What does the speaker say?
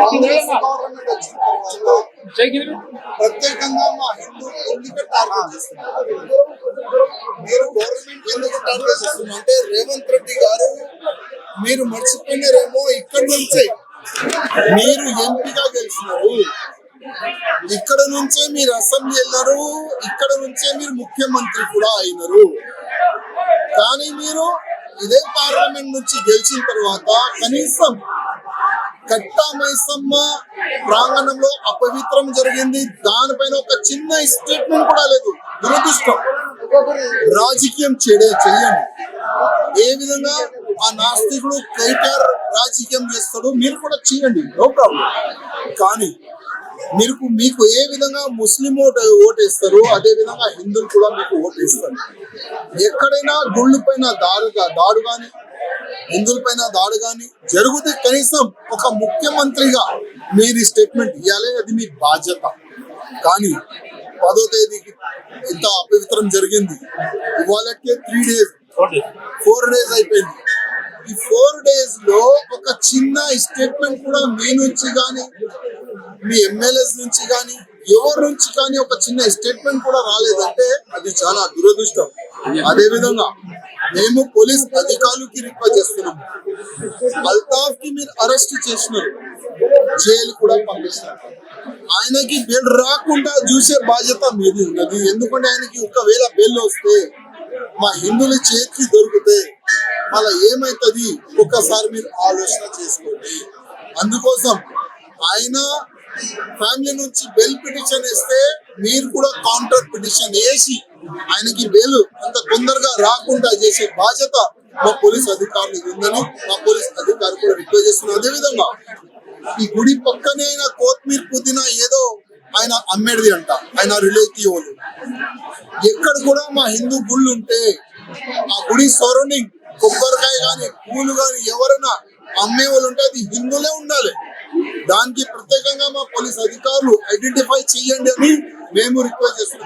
Congress government వచ్చిన తర్వాత ప్రత్యేకంగా మా హిందూ ఎందుకు టార్గెట్ చేస్తున్నారు? మీరు గవర్నమెంట్ ఎందుకు టార్గెట్ చేస్తున్నారు అంటే రేవంత్ రెడ్డి గారు మీరు మర్చిపోయినారేమో ఇక్కడ నుంచే మీరు ఎంపీగా గెలిచినారు, ఇక్కడ నుంచే మీరు అసెంబ్లీ వెళ్ళారు, ఇక్కడ నుంచే మీరు ముఖ్యమంత్రి కూడా అయినారు. కానీ మీరు ఇదే పార్లమెంట్ నుంచి గెలిచిన తర్వాత కనీసం కట్టా మైసమ్మ ప్రాంగణంలో అపవిత్రం జరిగింది, దానిపైన ఒక చిన్న స్టేట్మెంట్ కూడా లేదు. దురదృష్టం. రాజకీయం చెయ్యండి. ఏ విధంగా ఆ నాస్తికుడు కేటీఆర్ రాజకీయం చేస్తాడు మీరు కూడా చేయండి, నో ప్రాబ్లం. కానీ మీకు ఏ విధంగా ముస్లిం ఓటేస్తారు అదే విధంగా హిందువులు కూడా మీకు ఓటేస్తారు. ఎక్కడైనా గుళ్ళ పైన దాడు కానీ హిందువుల పైన దాడు కానీ జరిగితే కనీసం ఒక ముఖ్యమంత్రిగా మీరు స్టేట్మెంట్ ఇవ్వాలి, అది మీ బాధ్యత. కానీ 10వ తేదీకి ఇంత అపవిత్రం జరిగింది, ఇవాళకే 3 days 4 days అయిపోయింది. ఈ 4 days లో ఒక చిన్న స్టేట్మెంట్ కూడా మీ నుంచి కానీ మీ ఎమ్మెల్యేస్ నుంచి కానీ ఎవరి నుంచి కానీ ఒక చిన్న స్టేట్మెంట్ కూడా రాలేదంటే అది చాలా దురదృష్టం. అదే విధంగా మేము పోలీస్ అధికారులకి రిక్వెస్ట్ చేస్తున్నాం, అల్తాఫ్ కి మీరు అరెస్ట్ చేసినారు, జైలు కూడా పంపిస్తున్నారు. ఆయనకి బెయిల్ రాకుండా చూసే బాధ్యత మీది ఉన్నది. ఎందుకంటే ఆయనకి ఒకవేళ బెయిల్ వస్తే మా హిందువుల చేతికి దొరికితే మళ్ళీ ఏమైతుంది ఒక్కసారి మీరు ఆలోచన చేసుకోండి. అందుకోసం ఆయన ఫ్యామిలీ నుంచి బెయిల్ పిటిషన్ వేస్తే మీరు కూడా కౌంటర్ పిటిషన్ వేసి ఆయనకి బెయిల్ అంత తొందరగా రాకుండా చేసే బాధ్యత మా పోలీస్ అధికారులు ఉందని మా పోలీస్ అధికారులు కూడా రిక్వెస్ట్ చేస్తున్నారు. అదేవిధంగా ఈ గుడి పక్కనే అయినా కొత్తిమీర పుదీనా ఏదో ఆయన అమ్మేది అంట, ఆయన రిలేటివ్ వాళ్ళు. ఎక్కడ కూడా మా హిందూ గుళ్ళు ఉంటే ఆ గుడి సరౌండింగ్ కొబ్బరికాయ కానీ పూలు కానీ ఎవరైనా అమ్మే వాళ్ళు ఉంటే అది హిందువులే ఉండాలి. దానికి ప్రత్యేకంగా మా పోలీస్ అధికారులు ఐడెంటిఫై చేయండి అని మేము రిక్వెస్ట్ చేస్తున్నాం.